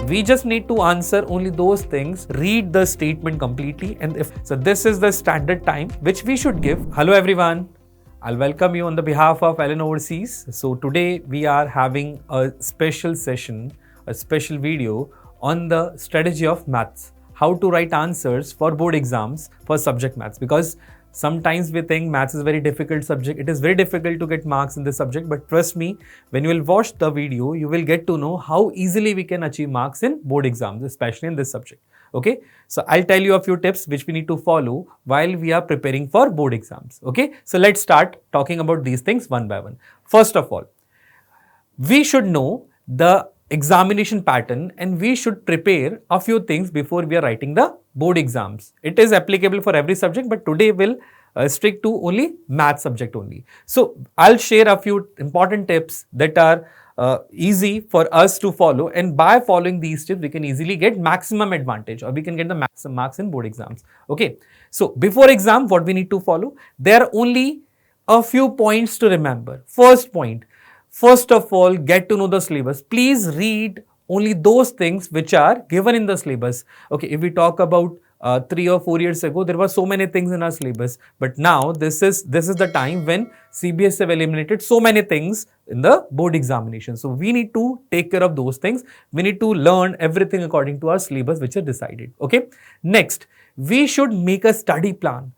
We just need to answer only those things, read the statement completely, and if so, this is the standard time which we should give. Hello everyone, I'll welcome you on the behalf of Ellen Overseas. So today we are having a special session, a special video on the strategy of maths, how to write answers for board exams for subject maths, because sometimes we think maths is a very difficult subject. It is very difficult to get marks in this subject, but trust me, when you will watch the video, you will get to know how easily we can achieve marks in board exams, especially in this subject. Okay, so I'll tell you a few tips which we need to follow while we are preparing for board exams. Okay, so let's start talking about these things one by one. First of all, we should know the examination pattern and we should prepare a few things before we are writing the board exams. It is applicable for every subject, but today we'll stick to only math subject only. So I'll share a few important tips that are easy for us to follow, and by following these tips we can easily get maximum advantage, or we can get the maximum marks in board exams. Okay, so before exam what we need to follow, there are only a few points to remember. First point, first of all, get to know the syllabus. Please read only those things which are given in the syllabus. Okay, if we talk about 3 or 4 years ago, there were so many things in our syllabus, but now this is the time when CBSE have eliminated so many things in the board examination. So we need to take care of those things. We need to learn everything according to our syllabus which are decided. Okay, next, we should make a study plan.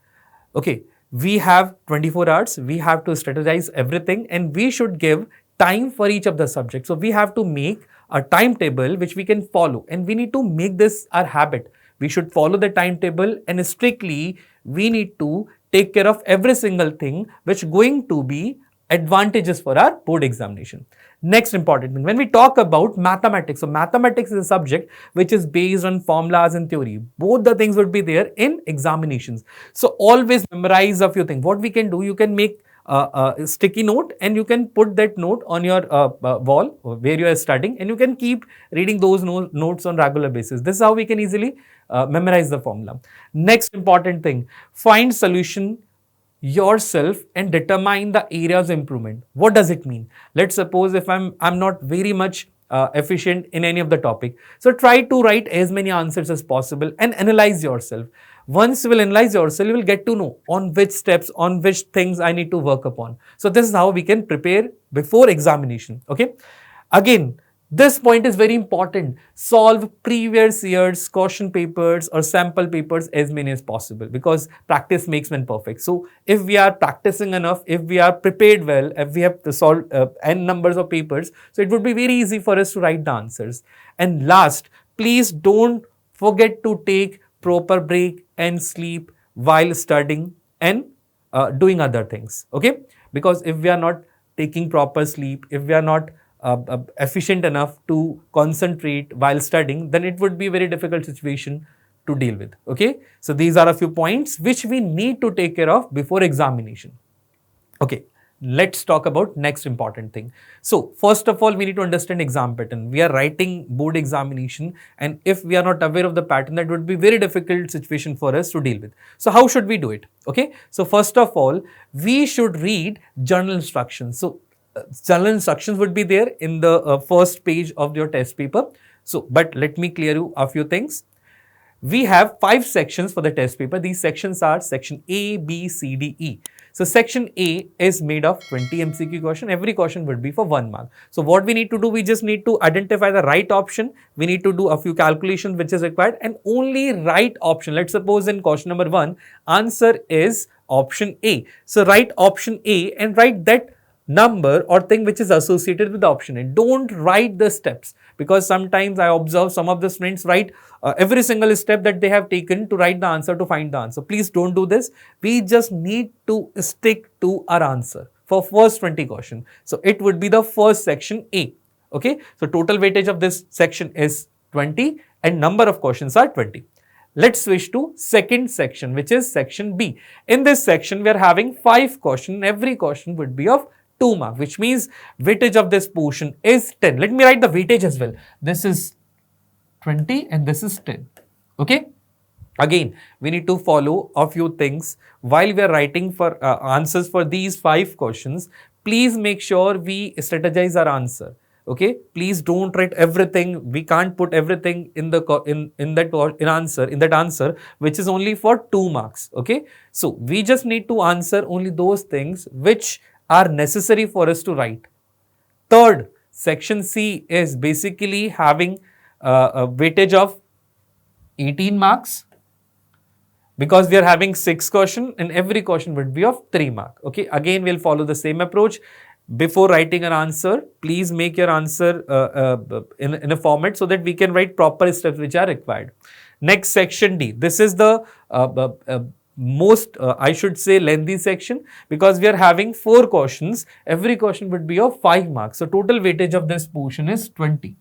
Okay, we have 24 hours, we have to strategize everything, and we should give time for each of the subjects. So we have to make a timetable which we can follow, and we need to make this our habit. We should follow the timetable, and strictly we need to take care of every single thing which going to be advantages for our board examination. Next important thing, when we talk about mathematics, so mathematics is a subject which is based on formulas and theory. Both the things would be there in examinations. So always memorize a few things. What we can do, you can make a sticky note and you can put that note on your wall where you are studying, and you can keep reading those notes on regular basis. This is how we can easily memorize the formula. Next important thing, find solution yourself and determine the areas of improvement. What does it mean? Let's suppose if I'm not very much efficient in any of the topic, so try to write as many answers as possible and analyze yourself. Once you will analyze yourself, you will get to know on which steps, on which things I need to work upon. So this is how we can prepare before examination. Okay, again, this point is very important. Solve previous year's question papers or sample papers as many as possible, because practice makes man perfect. So if we are practicing enough, if we are prepared well, if we have to solve n numbers of papers, so it would be very easy for us to write the answers. And last, please don't forget to take proper break and sleep while studying and doing other things. Okay, because if we are not taking proper sleep, if we are not efficient enough to concentrate while studying, then it would be a very difficult situation to deal with. Okay, so these are a few points which we need to take care of before examination. Okay, let's talk about next important thing. So first of all, we need to understand exam pattern. We are writing board examination, and if we are not aware of the pattern, that would be very difficult situation for us to deal with. So how should we do it? Okay, so first of all, we should read journal instructions. So journal instructions would be there in the first page of your test paper. So, but let me clear you a few things. We have 5 sections for the test paper. These sections are section A, B, C, D, E. So section A is made of 20 MCQ question. Every question would be for 1 mark. So what we need to do, we just need to identify the right option. We need to do a few calculations which is required, and only right option. Let's suppose in question number 1, answer is option A. So write option A and write that number or thing which is associated with the option A. Don't write the steps, because sometimes I observe some of the students write every single step that they have taken to write the answer, to find the answer. Please don't do this. We just need to stick to our answer for first 20 question. So it would be the first section A. Okay, so total weightage of this section is 20 and number of questions are 20. Let's switch to second section, which is section B. In this section, we are having 5 questions. Every question would be of 2 marks, which means weightage of this portion is 10. Let me write the weightage as well. This is 20 and this is 10. Okay. Again, we need to follow a few things while we are writing for answers for these 5 questions. Please make sure we strategize our answer. Okay, please don't write everything. We can't put everything in the in that answer, which is only for 2 marks. Okay, so we just need to answer only those things which are necessary for us to write. Third, section C is basically having a weightage of 18 marks, because we are having 6 questions and every question would be of 3 marks. Okay, again we'll follow the same approach. Before writing an answer, please make your answer in a format so that we can write proper steps which are required. Next, section D. This is the most I should say lengthy section, because we are having 4 questions. Every question would be of 5 marks. So total weightage of this portion is 20.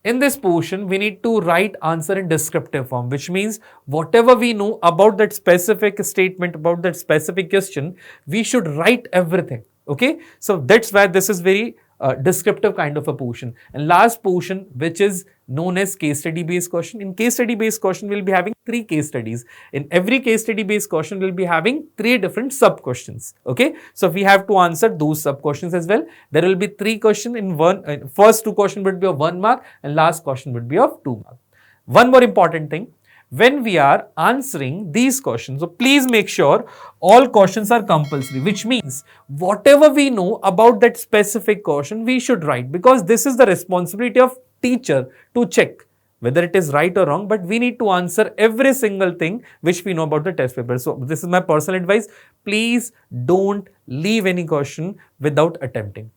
In this portion, we need to write answer in descriptive form, which means whatever we know about that specific statement, about that specific question, we should write everything. Okay, so that's why this is very descriptive kind of a portion. And last portion, which is known as case study based question. In case study based question, we'll be having 3 case studies. In every case study based question, we'll be having 3 different sub questions. Okay, so we have to answer those sub questions as well. There will be 3 questions in one. First 2 questions would be of 1 mark and last question would be of 2 marks. One more important thing, when we are answering these questions, so please make sure all questions are compulsory, which means whatever we know about that specific question, we should write, because this is the responsibility of teacher to check whether it is right or wrong, but we need to answer every single thing which we know about the test paper. So this is my personal advice. Please don't leave any question without attempting.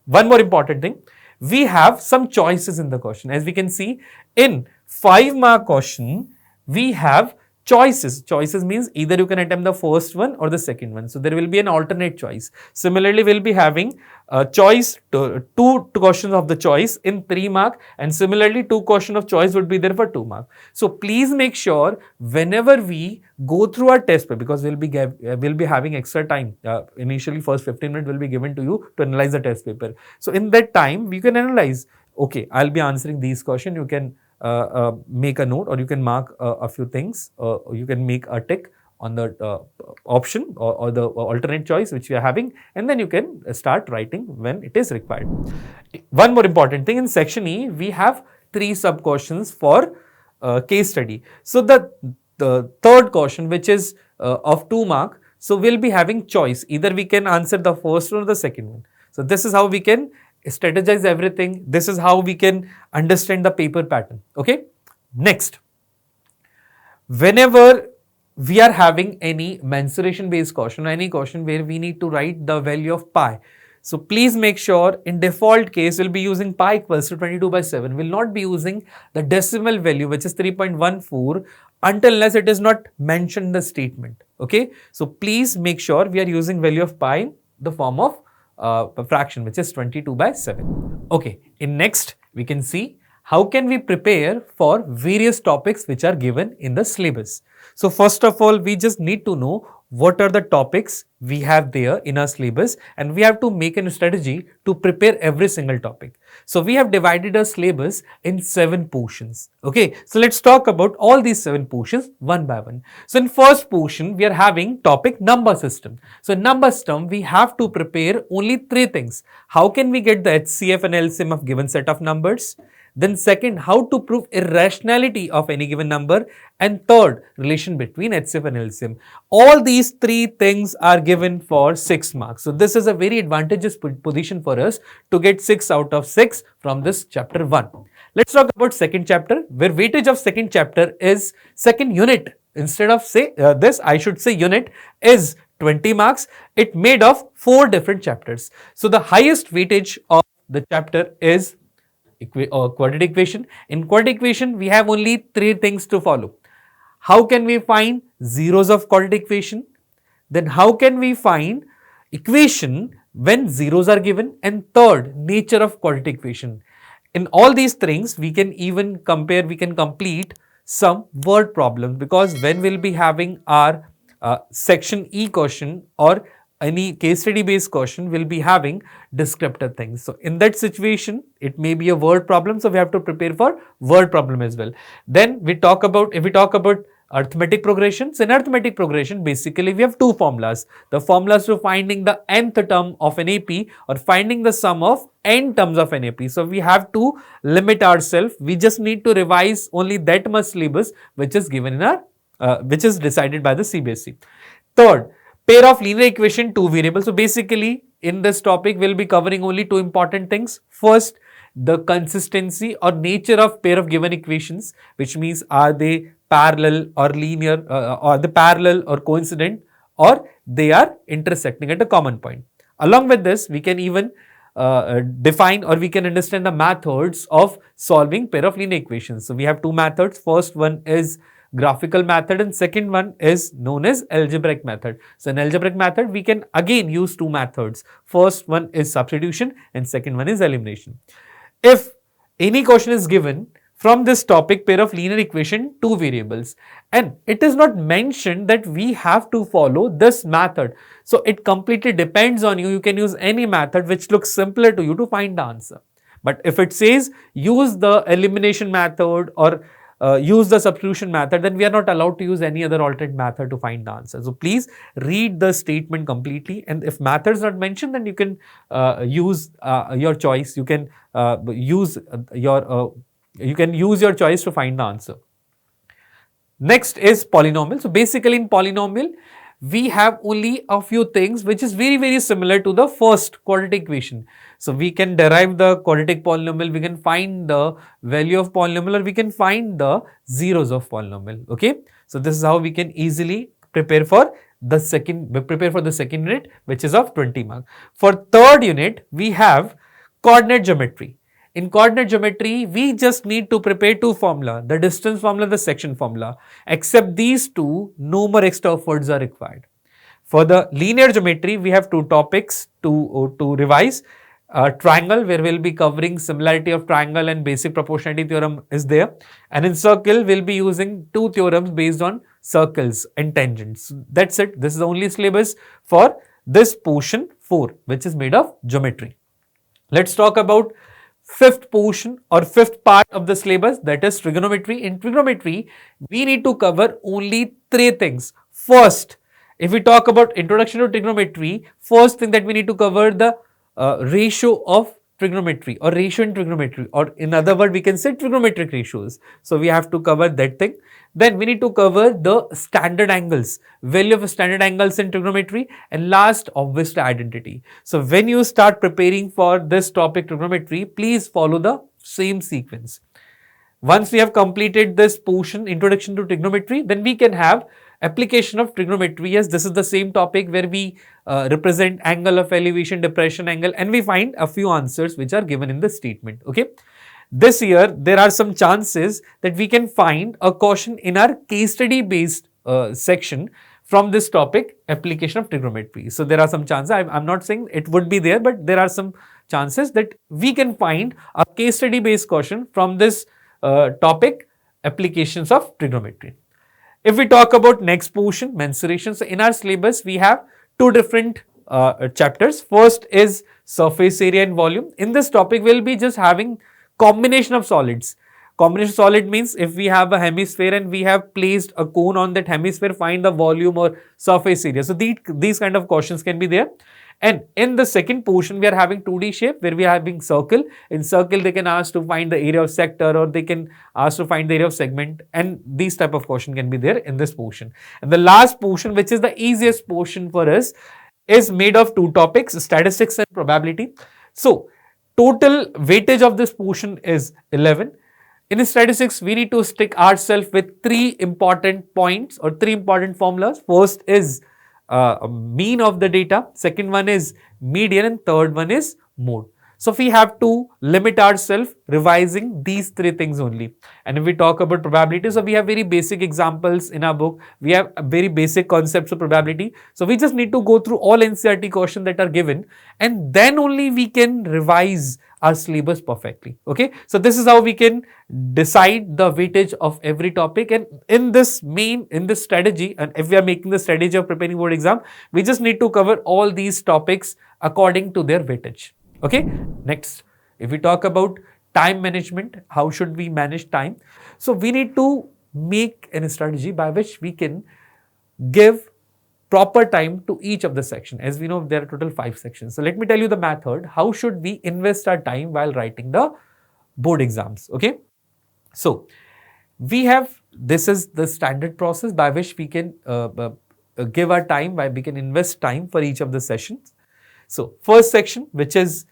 One more important thing, we have some choices in the question. As we can see, in 5 mark question, we have choices. Choices means either you can attempt the first one or the second one. So there will be an alternate choice. Similarly, we'll be having a choice, two questions of the choice in 3 mark, and similarly 2 questions of choice would be there for 2 mark. So please make sure whenever we go through our test paper, because we'll be having extra time. Initially, first 15 minutes will be given to you to analyze the test paper. So in that time, you can analyze. Okay, I'll be answering these questions. You can make a note, or you can mark a few things, or you can make a tick on the option or the alternate choice which we are having, and then you can start writing when it is required. One more important thing, in section E, we have 3 sub questions for case study. So the third question, which is of 2 mark, so we'll be having choice. Either we can answer the first one or the second one. So this is how we can strategize everything. This is how we can understand the paper pattern. Okay. Next, whenever we are having any mensuration based question, any question where we need to write the value of pi, so please make sure in default case we'll be using pi equals to 22/7. We'll not be using the decimal value, which is 3.14, until unless it is not mentioned in the statement. Okay. So please make sure we are using value of pi in the form of a fraction, which is 22/7. Okay, in next we can see how can we prepare for various topics which are given in the syllabus. So first of all, we just need to know what are the topics we have there in our syllabus, and we have to make a strategy to prepare every single topic. So we have divided our syllabus in 7 portions. Okay, so let's talk about all these 7 portions one by one. So in first portion, we are having topic number system. So in number system, we have to prepare only 3 things. How can we get the HCF and LCM of given set of numbers? Then second, how to prove irrationality of any given number, and third, relation between HCF and LCM. All these 3 things are given for 6 marks. So this is a very advantageous position for us to get 6 out of 6 from this chapter 1. Let's talk about second chapter, where weightage of second chapter is second unit. Instead of say this, I should say unit is 20 marks. It made of 4 different chapters. So the highest weightage of the chapter is quadratic equation. In quadratic equation, we have only 3 things to follow. How can we find zeros of quadratic equation? Then how can we find equation when zeros are given? And third, nature of quadratic equation. In all these things, we can even compare, we can complete some word problems, because when we'll be having our section E question or any case study based question, will be having descriptive things. So in that situation, it may be a word problem. So we have to prepare for word problem as well. Then we talk about, if we talk about arithmetic progressions. In arithmetic progression, basically we have two formulas. The formulas for finding the nth term of an AP or finding the sum of n terms of an AP. So we have to limit ourselves. We just need to revise only that much syllabus which is given in our which is decided by the CBSE. Third, pair of linear equation, two variables. So basically in this topic we'll be covering only two important things. First, the consistency or nature of pair of given equations, which means are they parallel or linear, or the parallel or coincident, or they are intersecting at a common point. Along with this, we can even define or we can understand the methods of solving pair of linear equations. So we have two methods. First one is graphical method and second one is known as algebraic method. So in algebraic method, we can again use two methods. First one is substitution and second one is elimination. If any question is given from this topic, pair of linear equation, two variables, and it is not mentioned that we have to follow this method. So it completely depends on you. You can use any method which looks simpler to you to find the answer. But if it says use the elimination method or use the substitution method, then we are not allowed to use any other alternate method to find the answer. So please read the statement completely, and if method is not mentioned, then you can use your choice. You can use your choice to find the answer. Next is polynomial. So basically in polynomial, we have only a few things which is very similar to the first quadratic equation. So we can derive the quadratic polynomial, we can find the value of polynomial, or we can find the zeros of polynomial. Okay. So this is how we can easily prepare for the second unit, which is of 20 marks. For third unit, we have coordinate geometry. In coordinate geometry, we just need to prepare two formula, the distance formula, the section formula. Except these two, no more extra efforts are required. For the linear geometry, we have two topics to revise. Triangle, where we'll be covering similarity of triangle and basic proportionality theorem is there. And in circle, we'll be using two theorems based on circles and tangents. That's it. This is the only syllabus for this portion 4, which is made of geometry. Let's talk about fifth portion or fifth part of the syllabus, that is trigonometry. In trigonometry, we need to cover only three things. First, if we talk about introduction to trigonometry, first thing that we need to cover the ratio of trigonometry or ratio in trigonometry, or in other words, we can say trigonometric ratios. So we have to cover that thing. Then we need to cover the standard angles, value of standard angles in trigonometry, and last, obviously, identity. So when you start preparing for this topic trigonometry, please follow the same sequence. Once we have completed this portion, introduction to trigonometry, then we can have application of trigonometry. Yes, this is the same topic where we represent angle of elevation, depression angle, and we find a few answers which are given in the statement. Okay. This year, there are some chances that we can find a question in our case study based section from this topic, application of trigonometry. So there are some chances, I'm not saying it would be there, but there are some chances that we can find a case study based question from this topic, applications of trigonometry. If we talk about next portion, mensuration. So in our syllabus, we have two different chapters. First is surface area and volume. In this topic, we'll be just having combination of solids. Combination of solid means if we have a hemisphere and we have placed a cone on that hemisphere, find the volume or surface area. So these kind of questions can be there. And in the second portion, we are having 2D shape where we are having circle. In circle, they can ask to find the area of sector, or they can ask to find the area of segment, and these type of question can be there in this portion. And the last portion, which is the easiest portion for us, is made of two topics, statistics and probability. So total weightage of this portion is 11. In statistics, we need to stick ourselves with three important points or three important formulas. First is mean of the data, second one is median, and third one is mode. So we have to limit ourselves revising these three things only. And if we talk about probability, so we have very basic examples in our book. We have very basic concepts of probability. So we just need to go through all NCERT questions that are given, and then only we can revise our syllabus perfectly. Okay. So this is how we can decide the weightage of every topic. And in this strategy, and if we are making the strategy of preparing board exam, we just need to cover all these topics according to their weightage. Okay. Next, if we talk about time management, how should we manage time? So we need to make a strategy by which we can give proper time to each of the section. As we know, there are total 5 sections. So let me tell you the method. How should we invest our time while writing the board exams? Okay. So we have, this is the standard process by which we can give our time, by we can invest time for each of the sessions. So first section, which is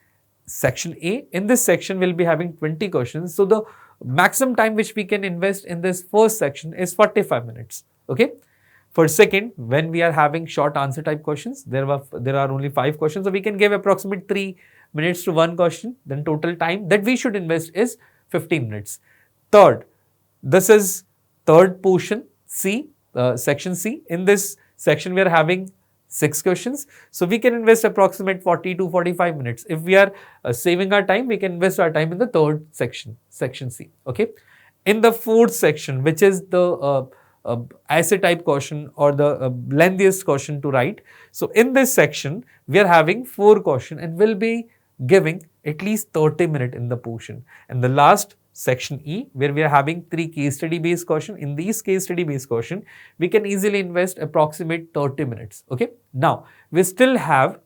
section A, in this section we'll be having 20 questions. So the maximum time which we can invest in this first section is 45 minutes. Okay. For second, when we are having short answer type questions, there are only 5 questions. So we can give approximate 3 minutes to one question. Then total time that we should invest is 15 minutes. Third, this is third portion C, section C. In this section, we are having 6 questions. So we can invest approximate 40 to 45 minutes. If we are saving our time, we can invest our time in the third section, section C. Okay. In the fourth section, which is the essay type question or the lengthiest question to write. So in this section, we are having 4 questions and will be giving at least 30 minutes in the portion. And the last section E, where we are having 3 case study based question. In these case study based question, we can easily invest approximate 30 minutes. Okay. Now, we still have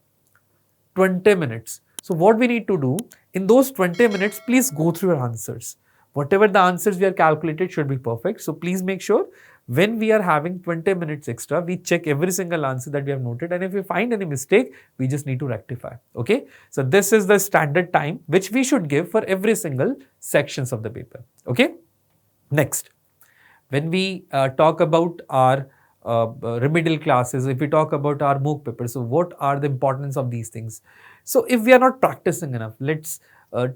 20 minutes. So what we need to do in those 20 minutes, please go through your answers. Whatever the answers we are calculated should be perfect. So please make sure when we are having 20 minutes extra, we check every single answer that we have noted. And if we find any mistake, we just need to rectify. Okay. So this is the standard time which we should give for every single sections of the paper. Okay. Next, when we talk about our remedial classes, if we talk about our mock papers, so what are the importance of these things? So if we are not practicing enough, let's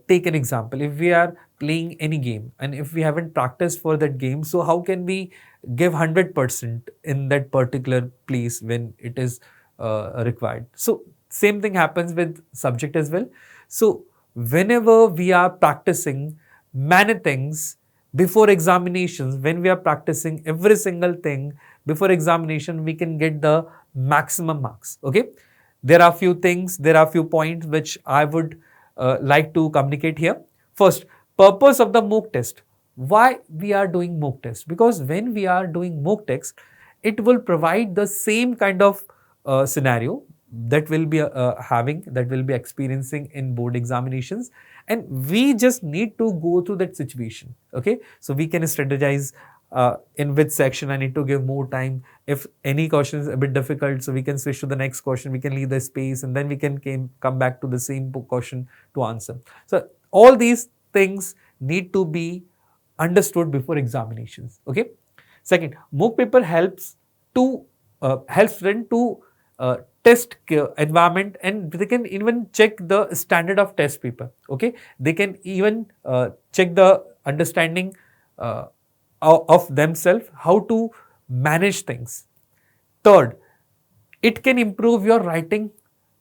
take an example. If we are playing any game and if we haven't practiced for that game, so how can we give 100% in that particular place when it is required? So same thing happens with subject as well. So whenever we are practicing many things before examinations, when we are practicing every single thing before examination, we can get the maximum marks. Okay. There are few things, there are few points which I would like to communicate here. First, purpose of the mock test. Why we are doing mock test? Because when we are doing mock test, it will provide the same kind of scenario that will be that will be experiencing in board examinations, and we just need to go through that situation. Okay, so we can strategize in which section I need to give more time. If any question is a bit difficult, so we can switch to the next question, we can leave the space and then we can come back to the same question to answer. So all these things need to be understood before examinations. Okay. Second, mock paper helps student to test environment, and they can even check the standard of test paper. Okay, they can even check the understanding of themselves, how to manage things. Third, it can improve your writing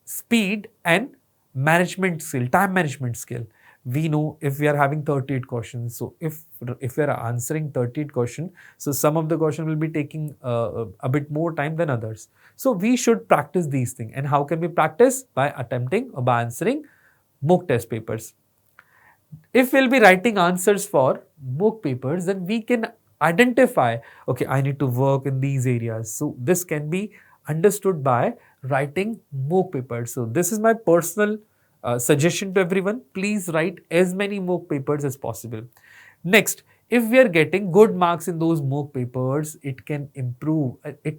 speed and management skill, time management skill. We know if we are having 38 questions, so if we are answering 38 questions, so some of the questions will be taking a bit more time than others. So we should practice these things. And how can we practice? By attempting or by answering mock test papers. If we'll be writing answers for mock papers, then we can identify, okay, I need to work in these areas. So this can be understood by writing mock papers. So this is my personal suggestion to everyone. Please write as many mock papers as possible. Next, if we are getting good marks in those mock papers, it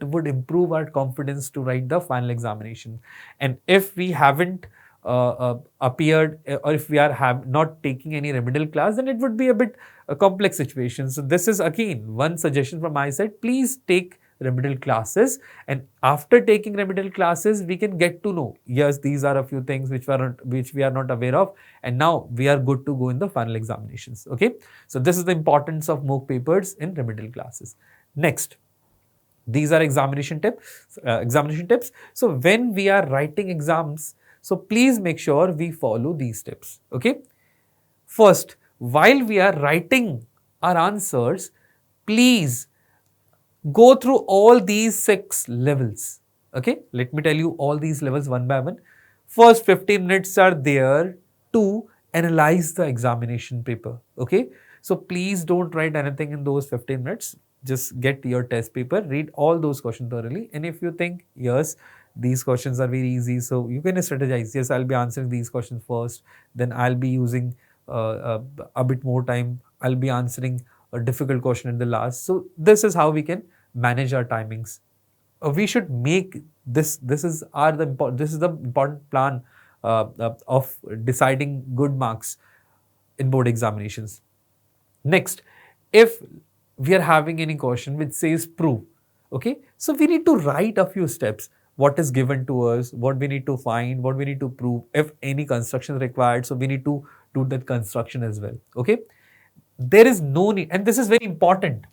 would improve our confidence to write the final examination. And if we haven't appeared, or if we are not taking any remedial class, then it would be a bit complex situation. So this is again one suggestion from my side. Please take remedial classes, and after taking remedial classes, we can get to know, yes, these are a few things which we are not aware of, and now we are good to go in the final examinations. Okay, so this is the importance of mock papers in remedial classes. Next, these are examination tips. So when we are writing exams, so please make sure we follow these tips. Okay, first, while we are writing our answers, please go through all these 6 levels. Okay, let me tell you all these levels one by one. First 15 minutes are there to analyze the examination paper. Okay, so please don't write anything in those 15 minutes. just get your test paper, read all those questions thoroughly, and if you think, yes, these questions are very easy, so you can strategize. Yes, I'll be answering these questions first, then I'll be using a bit more time, I'll be answering a difficult question at the last. So this is how we can manage our timings. We should make this is the important plan of deciding good marks in board examinations. Next, if we are having any question which says prove, okay, so we need to write a few steps. What is given to us, what we need to find, what we need to prove, if any construction is required, so we need to do that construction as well. Okay, there is no need, and this is very important,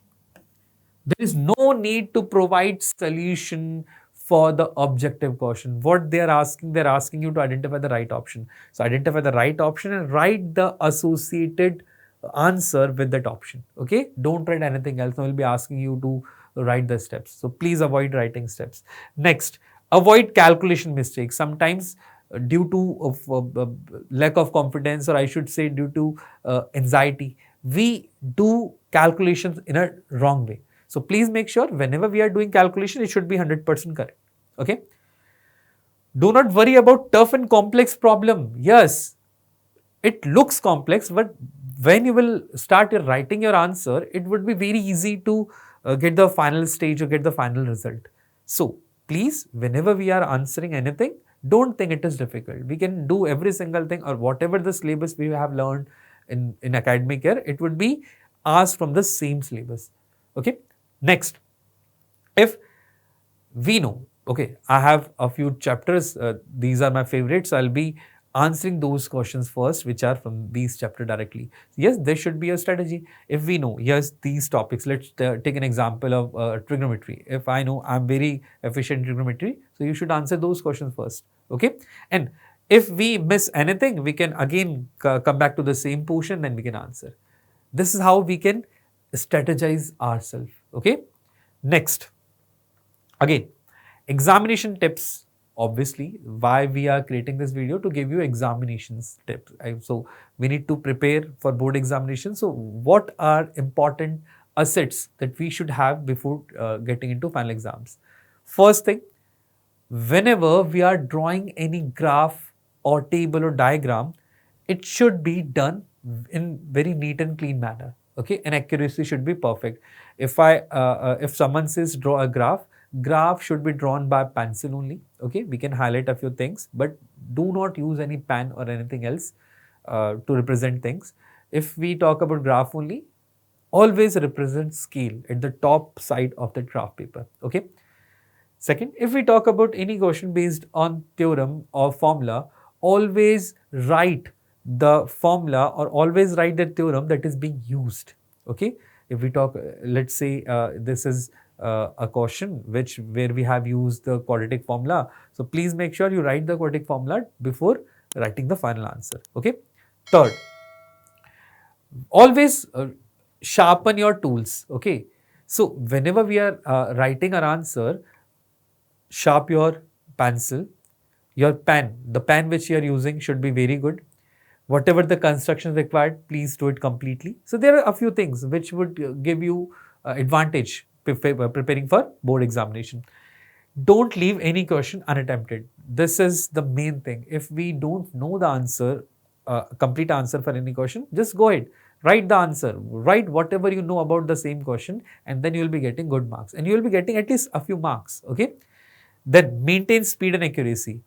there is no need to provide solution for the objective question. What they're asking you to identify the right option. So identify the right option and write the associated answer with that option. Okay, don't write anything else. They'll be asking you to write the steps. So please avoid writing steps. Next, avoid calculation mistakes. Sometimes due to lack of confidence, or I should say due to anxiety, we do calculations in a wrong way. So please make sure whenever we are doing calculation, it should be 100% correct. Okay. Do not worry about tough and complex problem. Yes, it looks complex, but when you will start writing your answer, it would be very easy to get the final stage or get the final result. So please, whenever we are answering anything, don't think it is difficult. We can do every single thing, or whatever the syllabus we have learned in academic year, it would be asked from the same syllabus. Okay. Next, if we know, okay, I have a few chapters, these are my favorites, so I'll be answering those questions first, which are from these chapter directly. Yes, there should be a strategy. If we know, yes, these topics, let's take an example of trigonometry. If I know I'm very efficient in trigonometry, so you should answer those questions first, okay? And if we miss anything, we can again come back to the same portion, then we can answer. This is how we can strategize ourselves. Okay. Next, again, examination tips. Obviously, why we are creating this video, to give you examinations tips. So we need to prepare for board examination. So what are important assets that we should have before getting into final exams? First thing, whenever we are drawing any graph or table or diagram, it should be done in very neat and clean manner. Okay, and accuracy should be perfect. If someone says draw a graph should be drawn by pencil only. Okay, we can highlight a few things, but do not use any pen or anything else to represent things. If we talk about graph only, always represent scale at the top side of the graph paper. Okay. Second, if we talk about any question based on theorem or formula, always write the formula or always write the theorem that is being used. Okay. If we talk, let's say this is a question where we have used the quadratic formula. So please make sure you write the quadratic formula before writing the final answer. Okay. Third, always sharpen your tools. Okay. So whenever we are writing our answer, sharp your pencil, your pen, the pen which you are using should be very good. Whatever the construction required, please do it completely. So there are a few things which would give you advantage preparing for board examination. Don't leave any question unattempted. This is the main thing. If we don't know the answer, complete answer for any question, just go ahead, write the answer, write whatever you know about the same question, and then you will be getting good marks, and you will be getting at least a few marks. Okay. Then maintain speed and accuracy.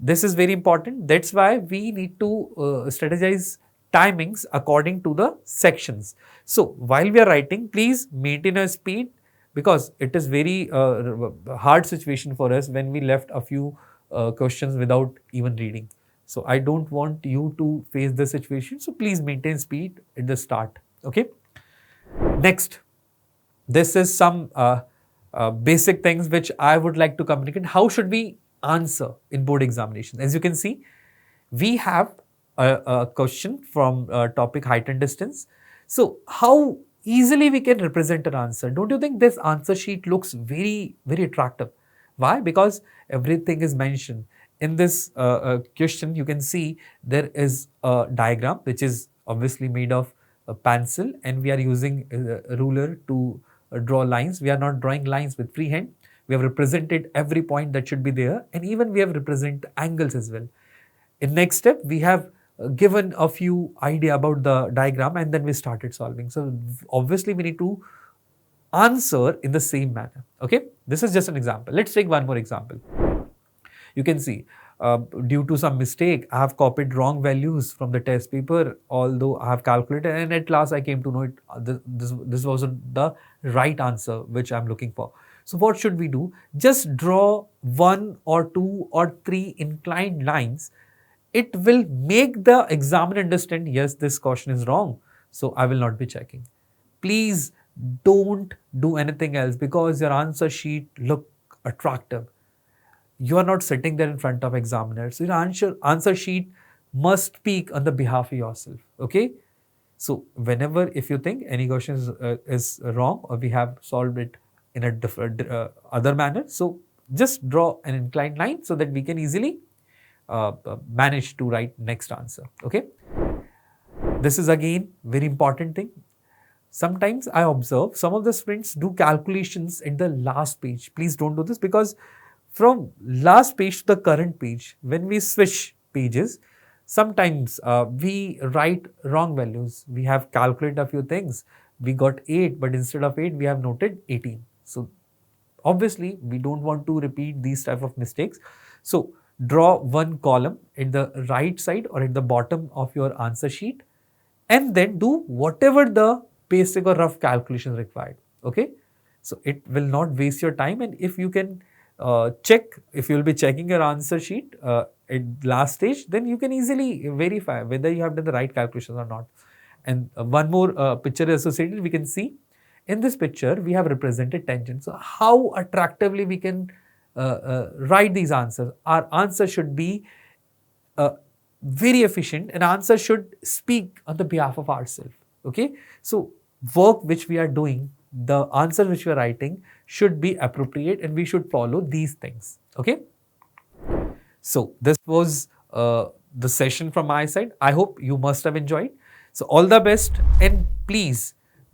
This is very important. That's why we need to strategize timings according to the sections. So while we are writing, please maintain a speed, because it is very hard situation for us when we left a few questions without even reading. So I don't want you to face this situation. So please maintain speed at the start. Okay. Next, this is some basic things which I would like to communicate. How should we answer in board examination? As you can see, we have a question from topic height and distance. So how easily we can represent an answer? Don't you think this answer sheet looks very, very attractive? Why? Because everything is mentioned. In this question, you can see there is a diagram which is obviously made of a pencil, and we are using a ruler to draw lines. We are not drawing lines with freehand. We have represented every point that should be there, and even we have represented angles as well. In next step, we have given a few idea about the diagram, and then we started solving. So obviously we need to answer in the same manner. Okay, this is just an example. Let's take one more example. You can see, due to some mistake, I have copied wrong values from the test paper, although I have calculated, and at last I came to know it. This wasn't the right answer which I'm looking for. So what should we do? Just draw 1 or 2 or 3 inclined lines. It will make the examiner understand, yes, this question is wrong, so I will not be checking. Please don't do anything else because your answer sheet look attractive. You are not sitting there in front of examiners. So your answer sheet must speak on the behalf of yourself. Okay. So whenever, if you think any question is wrong or we have solved it in a different other manner, so just draw an inclined line so that we can easily manage to write next answer. Okay. This is again very important thing. Sometimes I observe some of the students do calculations at the last page. Please don't do this, because from last page to the current page, when we switch pages, sometimes we write wrong values. We have calculated a few things. We got 8, but instead of 8, we have noted 18. So obviously, we don't want to repeat these type of mistakes. So draw one column at the right side or at the bottom of your answer sheet, and then do whatever the basic or rough calculation required. Okay, so it will not waste your time, and if you can check, if you will be checking your answer sheet at last stage, then you can easily verify whether you have done the right calculations or not. And one more picture associated, we can see in this picture we have represented tangent. So how attractively we can write these answers. Our answer should be very efficient, and answer should speak on the behalf of ourselves. Okay, so work which we are doing, the answer which we are writing should be appropriate, and we should follow these things. Okay, so this was the session from my side. I hope you must have enjoyed. So all the best, and please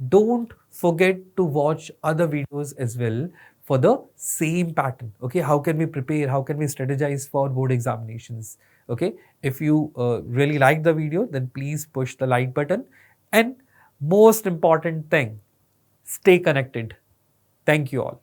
don't forget to watch other videos as well for the same pattern. Okay, how can we prepare, how can we strategize for board examinations? Okay, if you really like the video, then please push the like button, and most important thing, stay connected. Thank you all.